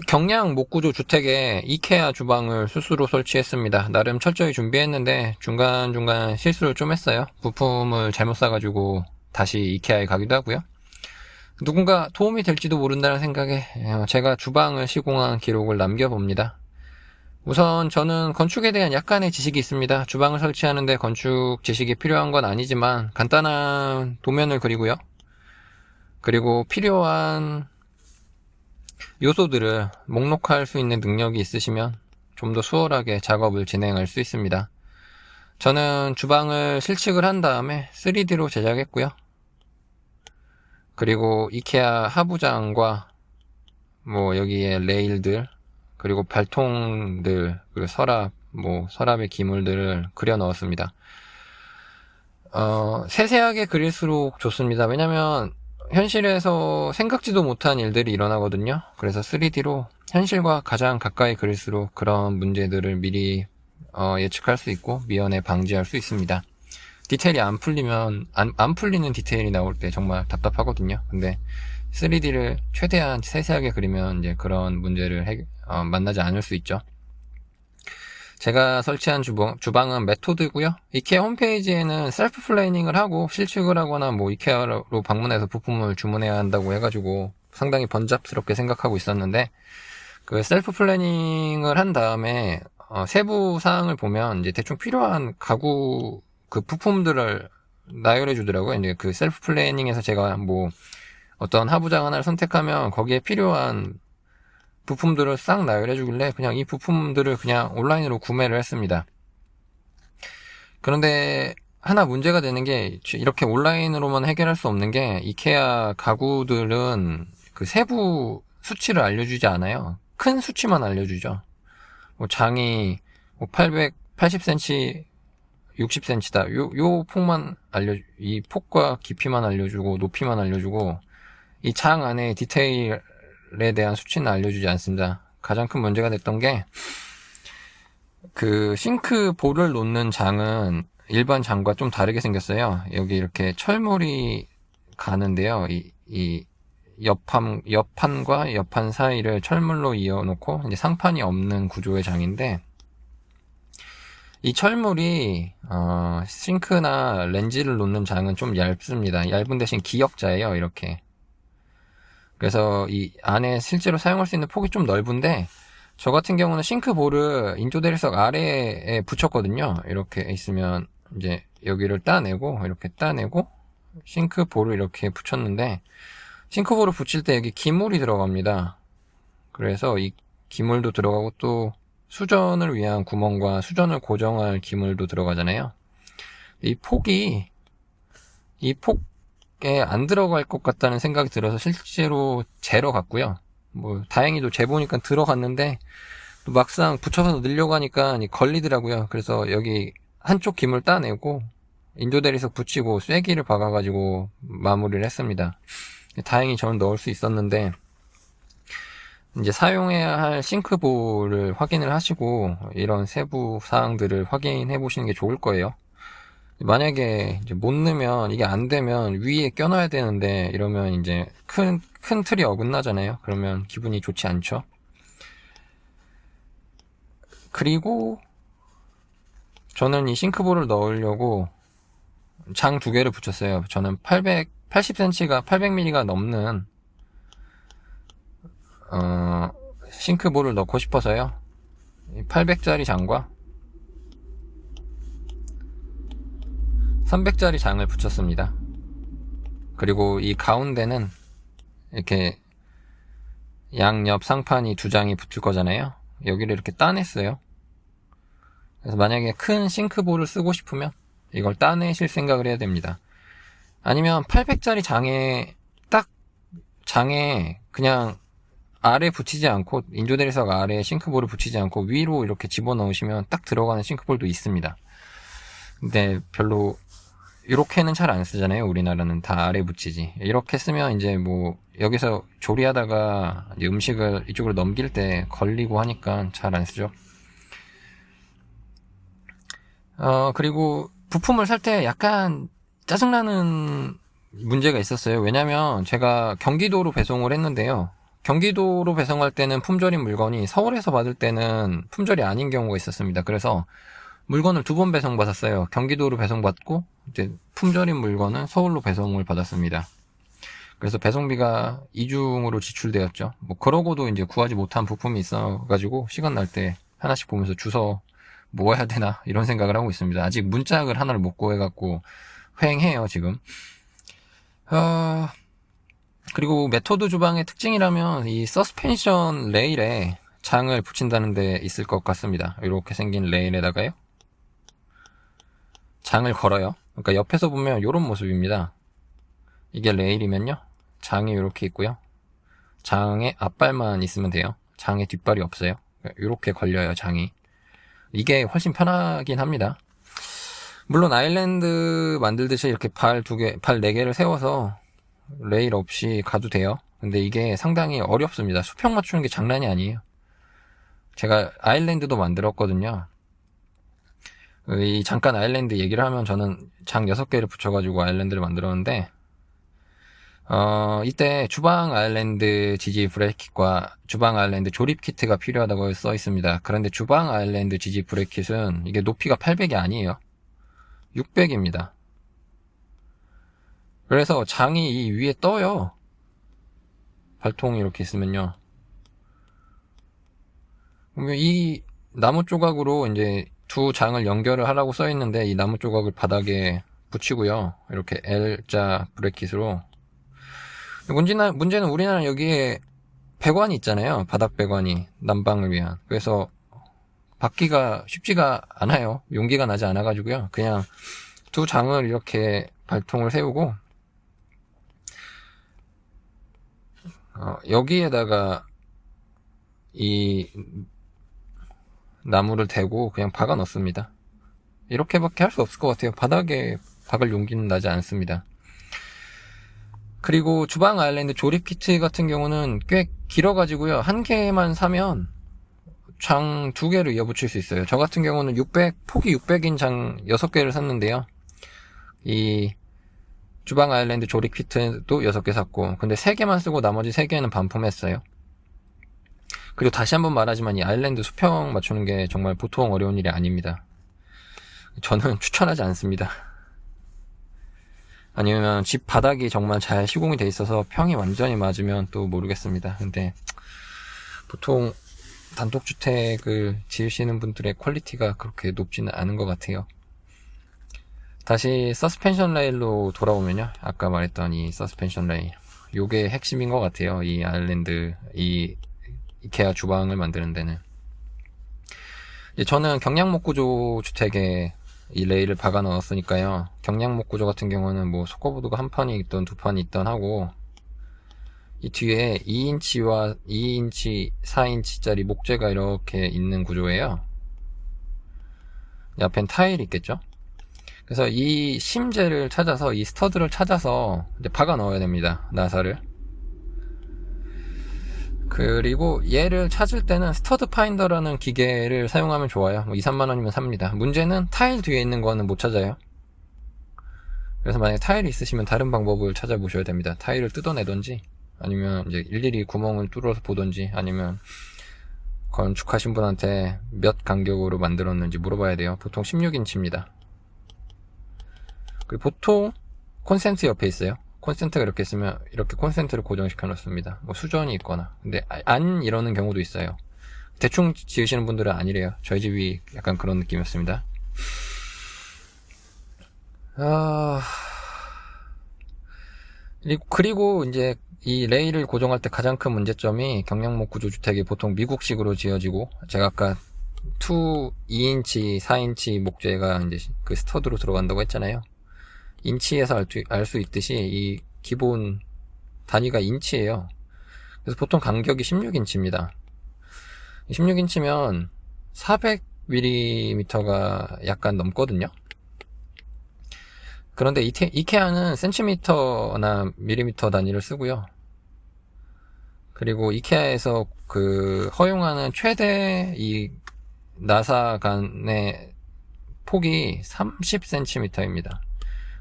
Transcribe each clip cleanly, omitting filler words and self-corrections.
경량 목구조 주택에 이케아 주방을 스스로 설치했습니다. 나름 철저히 준비했는데 중간중간 실수를 좀 했어요. 부품을 잘못 사가지고 다시 이케아에 가기도 하고요. 누군가 도움이 될지도 모른다는 생각에 제가 주방을 시공한 기록을 남겨봅니다. 우선 저는 건축에 대한 약간의 지식이 있습니다. 주방을 설치하는데 건축 지식이 필요한 건 아니지만 간단한 도면을 그리고요. 그리고 필요한 요소들을 목록할 수 있는 능력이 있으시면 좀 더 수월하게 작업을 진행할 수 있습니다. 저는 주방을 실측을 한 다음에 3D로 제작했고요. 그리고 이케아 하부장과 여기에 레일들, 그리고 발통들, 그리고 서랍의 기물들을 그려 넣었습니다. 세세하게 그릴수록 좋습니다. 왜냐면 현실에서 생각지도 못한 일들이 일어나거든요. 그래서 3D로 현실과 가장 가까이 그릴수록 그런 문제들을 미리 예측할 수 있고 미연에 방지할 수 있습니다. 디테일이 안 풀리는 디테일이 나올 때 정말 답답하거든요. 근데 3D를 최대한 세세하게 그리면 이제 그런 문제를 만나지 않을 수 있죠. 제가 설치한 주방은 메토드고요. 이케아 홈페이지에는 셀프 플래닝을 하고 실측을 하거나 이케아로 방문해서 부품을 주문해야 한다고 해가지고 상당히 번잡스럽게 생각하고 있었는데, 그 셀프 플래닝을 한 다음에 세부 사항을 보면 이제 대충 필요한 가구 그 부품들을 나열해 주더라고요. 이제 그 셀프 플래닝에서 제가 어떤 하부장 하나를 선택하면 거기에 필요한 부품들을 싹 나열해 주길래 그냥 이 부품들을 그냥 온라인으로 구매를 했습니다. 그런데 하나 문제가 되는 게, 이렇게 온라인으로만 해결할 수 없는 게, 이케아 가구들은 그 세부 수치를 알려주지 않아요. 큰 수치만 알려주죠. 장이 880cm, 60cm다. 요 폭만 이 폭과 깊이만 알려주고, 높이만 알려주고, 이 장 안에 디테일에 대한 수치는 알려주지 않습니다. 가장 큰 문제가 됐던 게, 그 싱크 볼을 놓는 장은 일반 장과 좀 다르게 생겼어요. 여기 이렇게 철물이 가는데요. 이 옆판과 옆판 사이를 철물로 이어놓고 이제 상판이 없는 구조의 장인데, 이 철물이 싱크나 렌즈를 놓는 장은 좀 얇습니다. 얇은 대신 기역자예요. 이렇게. 그래서 이 안에 실제로 사용할 수 있는 폭이 좀 넓은데, 저 같은 경우는 싱크볼을 인조 대리석 아래에 붙였거든요. 이렇게 있으면 이제 여기를 이렇게 따내고 싱크볼을 이렇게 붙였는데, 싱크볼을 붙일 때 여기 기물이 들어갑니다. 그래서 이 기물도 들어가고 또 수전을 위한 구멍과 수전을 고정할 기물도 들어가잖아요. 이 폭에 안 들어갈 것 같다는 생각이 들어서 실제로 재러 갔고요. 다행히도 재보니까 들어갔는데, 또 막상 붙여서 넣으려고 하니까 걸리더라고요. 그래서 여기 한쪽 기물 따내고 인조 대리석 붙이고 쐐기를 박아가지고 마무리를 했습니다. 다행히 저는 넣을 수 있었는데, 이제 사용해야 할 싱크볼을 확인을 하시고 이런 세부 사항들을 확인해 보시는 게 좋을 거예요. 만약에 이제 못 넣으면, 이게 안 되면 위에 껴놔야 되는데 이러면 이제 큰 틀이 어긋나잖아요. 그러면 기분이 좋지 않죠. 그리고 저는 이 싱크볼을 넣으려고 장 2개를 붙였어요. 저는 80cm가 800mm가 넘는 싱크볼을 넣고 싶어서요. 800짜리 장과 300짜리 장을 붙였습니다. 그리고 이 가운데는 이렇게 양옆 상판이 2장이 붙을 거잖아요. 여기를 이렇게 따냈어요. 그래서 만약에 큰 싱크볼을 쓰고 싶으면 이걸 따내실 생각을 해야 됩니다. 아니면 800짜리 장에 그냥 아래 붙이지 않고, 인조 대리석 아래에 싱크볼을 붙이지 않고 위로 이렇게 집어넣으시면 딱 들어가는 싱크볼도 있습니다. 근데 별로 이렇게는 잘 안 쓰잖아요. 우리나라는 다 아래 붙이지. 이렇게 쓰면 이제 여기서 조리하다가 이제 음식을 이쪽으로 넘길 때 걸리고 하니까 잘 안 쓰죠. 그리고 부품을 살 때 약간 짜증나는 문제가 있었어요. 왜냐면 제가 경기도로 배송을 했는데요. 경기도로 배송할 때는 품절인 물건이 서울에서 받을 때는 품절이 아닌 경우가 있었습니다. 그래서 물건을 2번 배송받았어요. 경기도로 배송받고 이제 품절인 물건은 서울로 배송을 받았습니다. 그래서 배송비가 이중으로 지출되었죠. 뭐 그러고도 이제 구하지 못한 부품이 있어가지고 시간 날 때 하나씩 보면서 주워 모아야 되나 이런 생각을 하고 있습니다. 아직 문짝을 하나를 못 구해갖고 횡해요 지금. 그리고 메토드 주방의 특징이라면 이 서스펜션 레일에 장을 붙인다는 데 있을 것 같습니다. 이렇게 생긴 레일에다가요 장을 걸어요. 그러니까 옆에서 보면 이런 모습입니다. 이게 레일이면요 장이 이렇게 있고요, 장의 앞발만 있으면 돼요. 장의 뒷발이 없어요. 이렇게 걸려요 장이. 이게 훨씬 편하긴 합니다. 물론 아일랜드 만들듯이 이렇게 발 4개를 세워서 레일 없이 가도 돼요. 근데 이게 상당히 어렵습니다. 수평 맞추는 게 장난이 아니에요. 제가 아일랜드도 만들었거든요. 잠깐 아일랜드 얘기를 하면, 저는 장 6개를 붙여가지고 아일랜드를 만들었는데, 이때 주방 아일랜드 지지 브레이킷과 주방 아일랜드 조립 키트가 필요하다고 써 있습니다. 그런데 주방 아일랜드 지지 브레이킷은 이게 높이가 800이 아니에요. 600입니다. 그래서 장이 이 위에 떠요. 발통이 이렇게 있으면요. 이 나무 조각으로 이제 2장을 연결을 하라고 써 있는데, 이 나무 조각을 바닥에 붙이고요. 이렇게 L자 브래킷으로. 문제는 우리나라 여기에 배관이 있잖아요. 바닥 배관이 난방을 위한. 그래서 받기가 쉽지가 않아요. 용기가 나지 않아가지고요. 그냥 2장을 이렇게 발통을 세우고 여기에다가 이 나무를 대고 그냥 박아 넣습니다. 이렇게밖에 할 수 없을 것 같아요. 바닥에 박을 용기는 나지 않습니다. 그리고 주방 아일랜드 조립 키트 같은 경우는 꽤 길어가지고요. 한 개만 사면 장 2개를 이어붙일 수 있어요. 저 같은 경우는 폭이 600인 장 6개를 샀는데요. 이 주방 아일랜드 조립 키트도 6개 샀고, 근데 3개만 쓰고 나머지 3개는 반품했어요. 그리고 다시 한번 말하지만 이 아일랜드 수평 맞추는 게 정말 보통 어려운 일이 아닙니다. 저는 추천하지 않습니다. 아니면 집 바닥이 정말 잘 시공이 돼 있어서 평이 완전히 맞으면 또 모르겠습니다. 근데 보통 단독주택을 지으시는 분들의 퀄리티가 그렇게 높지는 않은 것 같아요. 다시 서스펜션 레일로 돌아오면요, 아까 말했던 이 서스펜션 레일, 요게 핵심인 것 같아요. 이 아일랜드, 이 이케아 주방을 만드는 데는. 저는 경량목 구조 주택에 이 레일을 박아 넣었으니까요. 경량목 구조 같은 경우는 뭐 속거보드가 1판이 있던 2판이 있던 하고, 이 뒤에 2인치와 2인치, 4인치짜리 목재가 이렇게 있는 구조예요. 앞엔 타일이 있겠죠? 그래서 이 심재를 찾아서, 이 스터드를 찾아서 이제 박아 넣어야 됩니다. 나사를. 그리고 얘를 찾을 때는 스터드 파인더라는 기계를 사용하면 좋아요. 뭐 2, 3만원이면 삽니다. 문제는 타일 뒤에 있는 거는 못 찾아요. 그래서 만약에 타일이 있으시면 다른 방법을 찾아보셔야 됩니다. 타일을 뜯어내던지, 아니면 이제 일일이 구멍을 뚫어서 보던지, 아니면 건축하신 분한테 몇 간격으로 만들었는지 물어봐야 돼요. 보통 16인치입니다. 그리고 보통 콘센트 옆에 있어요. 콘센트가 이렇게 있으면 이렇게 콘센트를 고정시켜 놓습니다. 뭐 수전이 있거나. 근데 안 이러는 경우도 있어요. 대충 지으시는 분들은 아니래요. 저희 집이 약간 그런 느낌이었습니다. 그리고 이제 이 레일을 고정할 때 가장 큰 문제점이, 경량목 구조 주택이 보통 미국식으로 지어지고, 제가 아까 2인치, 4인치 목재가 이제 그 스터드로 들어간다고 했잖아요. 인치에서 알 수 있듯이 이 기본 단위가 인치예요. 그래서 보통 간격이 16인치입니다. 16인치면 400mm가 약간 넘거든요. 그런데 이케아는 센티미터나 밀리미터 단위를 쓰고요. 그리고 이케아에서 허용하는 최대 이 나사 간의 폭이 30cm입니다.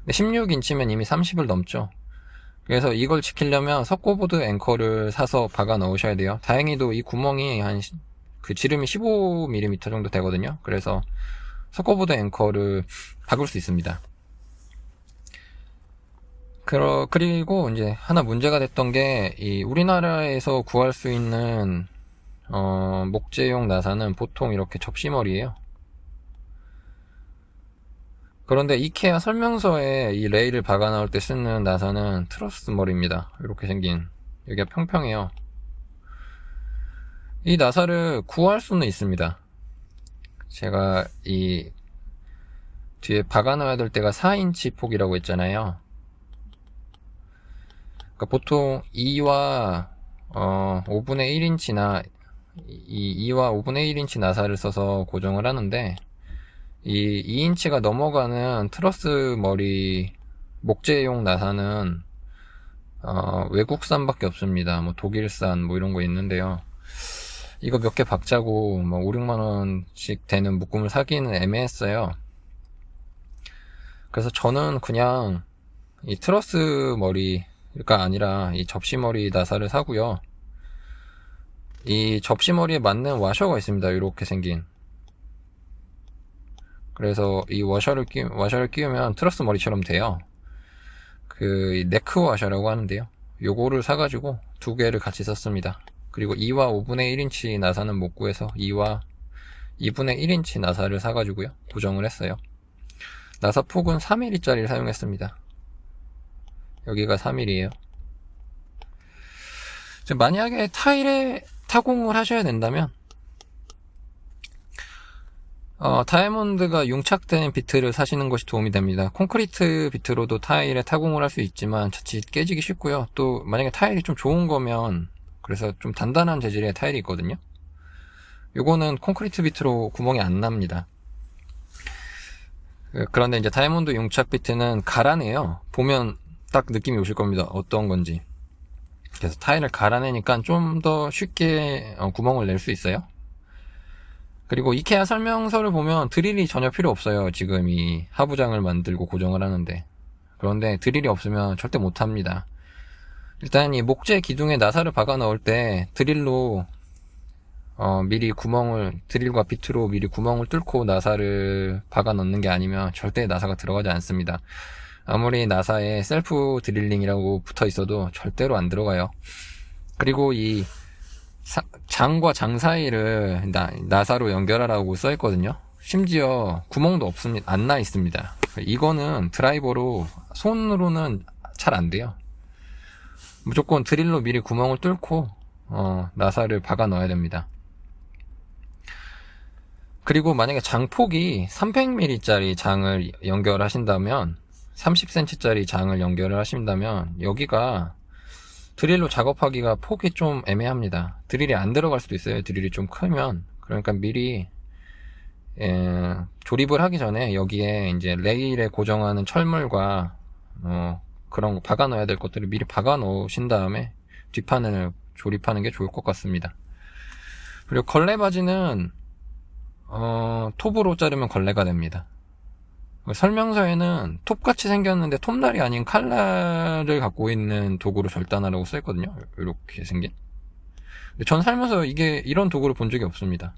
16인치면 이미 30을 넘죠. 그래서 이걸 지키려면 석고보드 앵커를 사서 박아 넣으셔야 돼요. 다행히도 이 구멍이 그 지름이 15mm 정도 되거든요. 그래서 석고보드 앵커를 박을 수 있습니다. 그리고 이제 하나 문제가 됐던 게, 이 우리나라에서 구할 수 있는 목재용 나사는 보통 이렇게 접시머리예요. 그런데 이케아 설명서에 이 레일을 박아 나올 때 쓰는 나사는 트러스 머리입니다. 이렇게 생긴, 여기가 평평해요. 이 나사를 구할 수는 있습니다. 제가 이 뒤에 박아 넣어야 될 때가 4인치 폭이라고 했잖아요. 그러니까 보통 2와 5분의 1인치나 2와 5분의 1인치 나사를 써서 고정을 하는데, 이 2인치가 넘어가는 트러스 머리 목재용 나사는 외국산밖에 없습니다. 뭐 독일산 뭐 이런 거 있는데요. 이거 몇 개 박자고 뭐 5, 6만원씩 되는 묶음을 사기는 애매했어요. 그래서 저는 그냥 이 트러스 머리가 아니라 이 접시머리 나사를 사고요. 이 접시머리에 맞는 와셔가 있습니다. 이렇게 생긴. 그래서 이 와셔를 끼우면 트러스 머리처럼 돼요. 그 네크 와셔라고 하는데요. 요거를 사가지고 두 개를 같이 썼습니다. 그리고 2와 5분의 1인치 나사는 못 구해서 2와 2분의 1인치 나사를 사가지고요, 고정을 했어요. 나사 폭은 3mm짜리를 사용했습니다. 여기가 3mm예요. 만약에 타일에 타공을 하셔야 된다면 다이아몬드가 융착된 비트를 사시는 것이 도움이 됩니다. 콘크리트 비트로도 타일에 타공을 할 수 있지만 자칫 깨지기 쉽고요. 또 만약에 타일이 좀 좋은 거면, 그래서 좀 단단한 재질의 타일이 있거든요. 요거는 콘크리트 비트로 구멍이 안 납니다. 그런데 이제 다이아몬드 융착 비트는 갈아내요. 보면 딱 느낌이 오실 겁니다. 어떤 건지. 그래서 타일을 갈아내니까 좀 더 쉽게 구멍을 낼 수 있어요. 그리고 이케아 설명서를 보면 드릴이 전혀 필요 없어요. 지금 이 하부장을 만들고 고정을 하는데. 그런데 드릴이 없으면 절대 못합니다. 일단 이 목재 기둥에 나사를 박아 넣을 때 드릴로 미리 드릴과 비트로 미리 구멍을 뚫고 나사를 박아 넣는 게 아니면 절대 나사가 들어가지 않습니다. 아무리 나사에 셀프 드릴링이라고 붙어 있어도 절대로 안 들어가요. 그리고 이 장과 장 사이를 나사로 연결하라고 써 있거든요. 심지어 구멍도 없습니다. 안 나 있습니다. 이거는 드라이버로, 손으로는 잘 안 돼요. 무조건 드릴로 미리 구멍을 뚫고 나사를 박아 넣어야 됩니다. 그리고 만약에 장폭이 300mm짜리 장을 연결하신다면, 30cm짜리 장을 연결을 하신다면, 여기가 드릴로 작업하기가 폭이 좀 애매합니다. 드릴이 안 들어갈 수도 있어요. 드릴이 좀 크면. 그러니까 미리 조립을 하기 전에 여기에 이제 레일에 고정하는 철물과 그런 거 박아 넣어야 될 것들을 미리 박아 놓으신 다음에 뒷판을 조립하는 게 좋을 것 같습니다. 그리고 걸레 바지는 톱으로 자르면 걸레가 됩니다. 설명서에는 톱같이 생겼는데 톱날이 아닌 칼날을 갖고 있는 도구로 절단하라고 써있거든요. 이렇게 생긴. 근데 전 살면서 이런 도구를 본 적이 없습니다.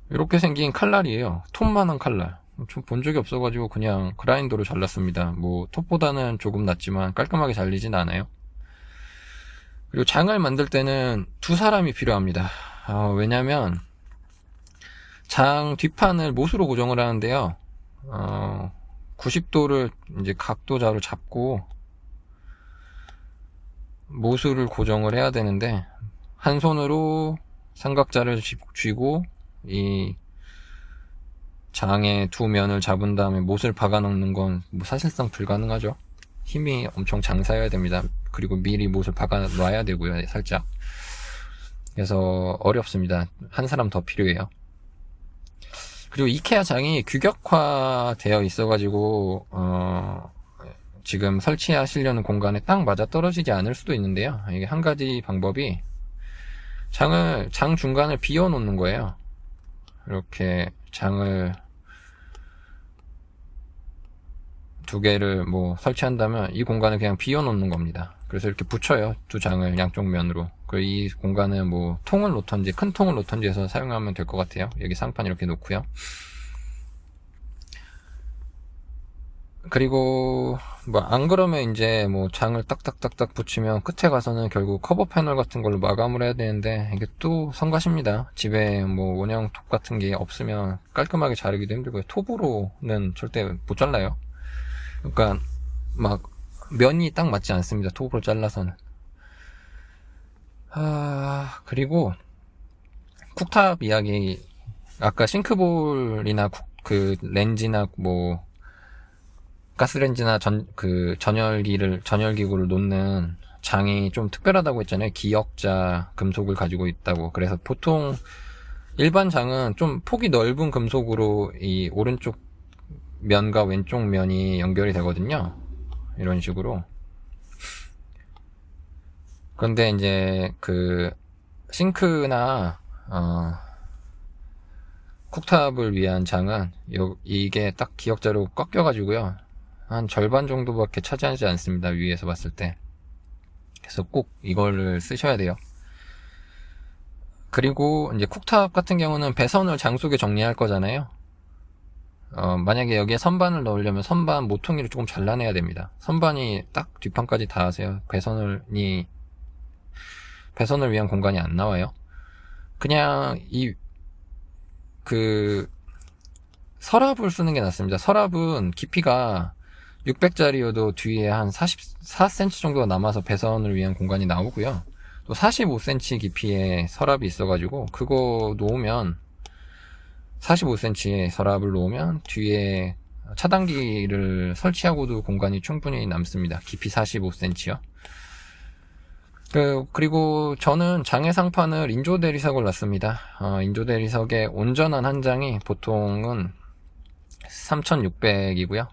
이렇게 생긴 칼날이에요. 톱만한 칼날. 좀 본 적이 없어가지고 그냥 그라인더로 잘랐습니다. 뭐 톱보다는 조금 낫지만 깔끔하게 잘리진 않아요. 그리고 장을 만들 때는 두 사람이 필요합니다. 왜냐면 장 뒷판을 못으로 고정을 하는데요. 90도를 이제 각도자로 잡고 못을 고정을 해야 되는데, 한 손으로 삼각자를 쥐고 이 장의 두 면을 잡은 다음에 못을 박아 넣는 건 뭐 사실상 불가능하죠. 힘이 엄청 장사여야 됩니다. 그리고 미리 못을 박아 놔야 되고요, 살짝. 그래서 어렵습니다. 한 사람 더 필요해요. 그리고 이케아 장이 규격화 되어 있어가지고 지금 설치하시려는 공간에 딱 맞아 떨어지지 않을 수도 있는데요. 이게 한 가지 방법이 장 중간을 비워 놓는 거예요. 이렇게 장을 두 개를 뭐 설치한다면 이 공간을 그냥 비워놓는 겁니다. 그래서 이렇게 붙여요. 두 장을 양쪽 면으로. 그리고 이 공간은 뭐 통을 놓던지 큰 통을 놓던지 해서 사용하면 될 것 같아요. 여기 상판 이렇게 놓고요. 그리고 뭐 안 그러면 이제 뭐 장을 딱딱딱딱 붙이면 끝에 가서는 결국 커버 패널 같은 걸로 마감을 해야 되는데 이게 또 성가십니다. 집에 뭐 원형 톱 같은 게 없으면 깔끔하게 자르기도 힘들고요. 톱으로는 절대 못 잘라요. 그러니까 막 면이 딱 맞지 않습니다. 톱으로 잘라서는. 그리고 쿡탑 이야기, 아까 싱크볼이나 그 렌즈나 뭐 가스렌지나 전열기구를 놓는 장이 좀 특별하다고 했잖아요. 기역자 금속을 가지고 있다고. 그래서 보통 일반 장은 좀 폭이 넓은 금속으로 이 오른쪽 면과 왼쪽 면이 연결이 되거든요. 이런 식으로. 그런데 이제 그 싱크나 쿡탑을 위한 장은 이게 딱 기역자로 꺾여가지고요. 한 절반 정도밖에 차지하지 않습니다. 위에서 봤을 때. 그래서 꼭 이거를 쓰셔야 돼요. 그리고 이제 쿡탑 같은 경우는 배선을 장 속에 정리할 거잖아요. 만약에 여기에 선반을 넣으려면 선반 모퉁이를 조금 잘라내야 됩니다. 선반이 딱 뒷판까지 닿으세요. 배선을 위한 공간이 안 나와요. 그냥 서랍을 쓰는 게 낫습니다. 서랍은 깊이가 600짜리여도 뒤에 한 44cm 정도가 남아서 배선을 위한 공간이 나오고요. 또 45cm 깊이의 서랍이 있어가지고 그거 놓으면 45cm의 서랍을 놓으면 뒤에 차단기를 설치하고도 공간이 충분히 남습니다. 깊이 45cm요. 그리고 저는 장의 상판을 인조 대리석을 놨습니다. 인조 대리석의 온전한 한 장이 보통은 3600이고요.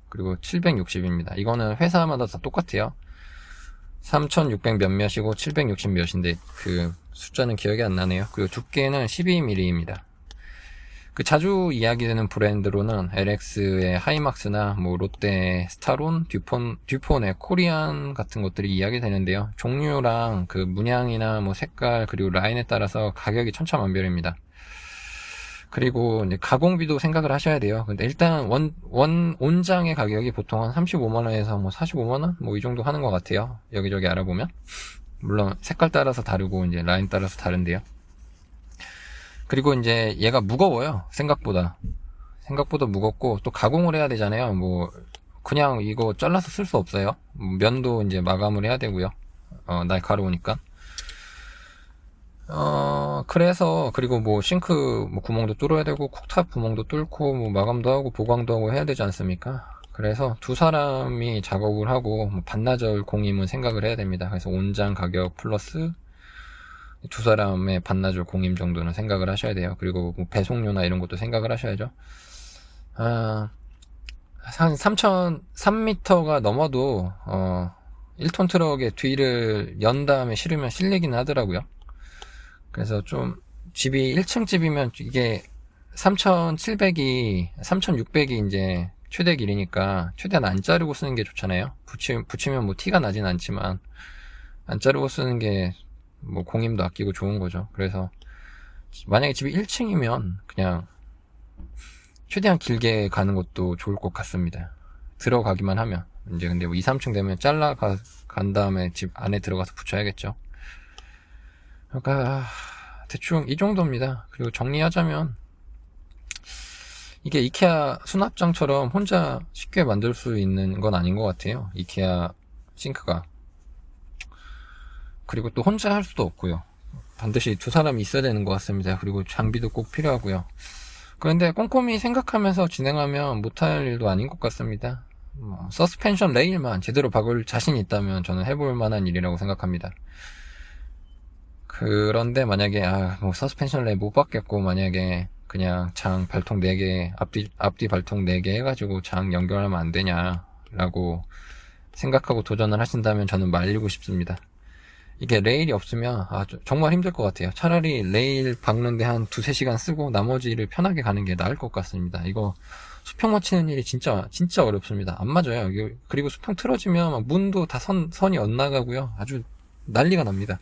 그리고 760입니다. 이거는 회사마다 다 똑같아요. 3600 몇몇이고 760 몇인데 그 숫자는 기억이 안 나네요. 그리고 두께는 12mm입니다. 그 자주 이야기되는 브랜드로는 LX의 하이막스나 뭐 롯데 스타론, 듀폰의 코리안 같은 것들이 이야기되는데요. 종류랑 그 문양이나 뭐 색깔 그리고 라인에 따라서 가격이 천차만별입니다. 그리고 이제 가공비도 생각을 하셔야 돼요. 근데 일단 온장의 가격이 보통 한 35만원에서 뭐 45만원? 뭐 이 정도 하는 것 같아요. 여기저기 알아보면. 물론 색깔 따라서 다르고 이제 라인 따라서 다른데요. 그리고 이제 얘가 무거워요. 생각보다 무겁고 또 가공을 해야 되잖아요. 뭐 그냥 이거 잘라서 쓸 수 없어요. 면도 이제 마감을 해야 되고요. 날카로우니까. 그래서 그리고 뭐 싱크 뭐 구멍도 뚫어야 되고 쿡탑 구멍도 뚫고 뭐 마감도 하고 보강도 하고 해야 되지 않습니까? 그래서 두 사람이 작업을 하고 뭐 반나절 공임은 생각을 해야 됩니다. 그래서 온장 가격 플러스 두 사람의 반나절 공임 정도는 생각을 하셔야 돼요. 그리고 뭐 배송료나 이런 것도 생각을 하셔야죠. 한 3m가 넘어도 1톤 트럭의 뒤를 연 다음에 실으면 실리긴 하더라고요. 그래서 좀 집이 1층 집이면 이게 3600이 이제 최대 길이니까 최대한 안 자르고 쓰는 게 좋잖아요. 붙이면 뭐 티가 나진 않지만 안 자르고 쓰는 게 뭐 공임도 아끼고 좋은 거죠. 그래서 만약에 집이 1층이면 그냥 최대한 길게 가는 것도 좋을 것 같습니다. 들어가기만 하면. 이제 근데 뭐 2, 3층 되면 간 다음에 집 안에 들어가서 붙여야겠죠. 그러니까 대충 이 정도입니다. 그리고 정리하자면 이게 이케아 수납장처럼 혼자 쉽게 만들 수 있는 건 아닌 것 같아요. 이케아 싱크가. 그리고 또 혼자 할 수도 없고요. 반드시 두 사람이 있어야 되는 것 같습니다. 그리고 장비도 꼭 필요하고요. 그런데 꼼꼼히 생각하면서 진행하면 못할 일도 아닌 것 같습니다. 서스펜션 레일만 제대로 박을 자신이 있다면 저는 해볼 만한 일이라고 생각합니다. 그런데 만약에 뭐 서스펜션 레일 못 박겠고 만약에 그냥 장 발통 4개 앞뒤 발통 4개 해가지고 장 연결하면 안 되냐라고 생각하고 도전을 하신다면 저는 말리고 싶습니다. 이게 레일이 없으면 정말 힘들 것 같아요. 차라리 레일 박는데 한 2-3시간 쓰고 나머지를 편하게 가는 게 나을 것 같습니다. 이거 수평 맞추는 일이 진짜 어렵습니다. 안 맞아요. 그리고 수평 틀어지면 막 문도 다 선이 엇나가고요. 아주 난리가 납니다.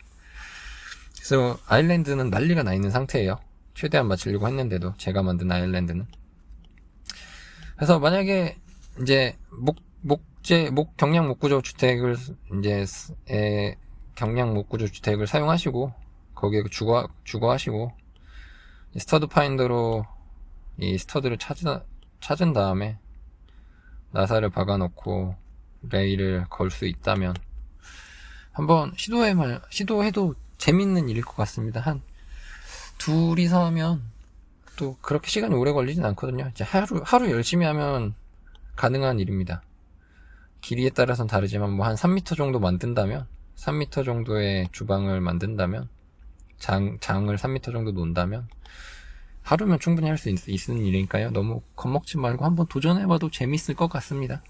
그래서 아일랜드는 난리가 나 있는 상태예요. 최대한 맞추려고 했는데도, 제가 만든 아일랜드는. 그래서 만약에 이제 경량 목구조 주택을 경량 목구조 주택을 사용하시고 거기에 주거하시고 스터드 파인더로 이 스터드를 찾은 다음에 나사를 박아놓고 레일을 걸 수 있다면 한번 시도해도 재밌는 일일 것 같습니다. 한 둘이서 하면 또 그렇게 시간이 오래 걸리진 않거든요. 이제 하루 열심히 하면 가능한 일입니다. 길이에 따라서는 다르지만 뭐 한 3m 정도 만든다면, 3m 정도의 주방을 만든다면, 장을 3m 정도 놓는다면 하루면 충분히 할 수 있는 일이니까요. 너무 겁먹지 말고 한번 도전해봐도 재밌을 것 같습니다.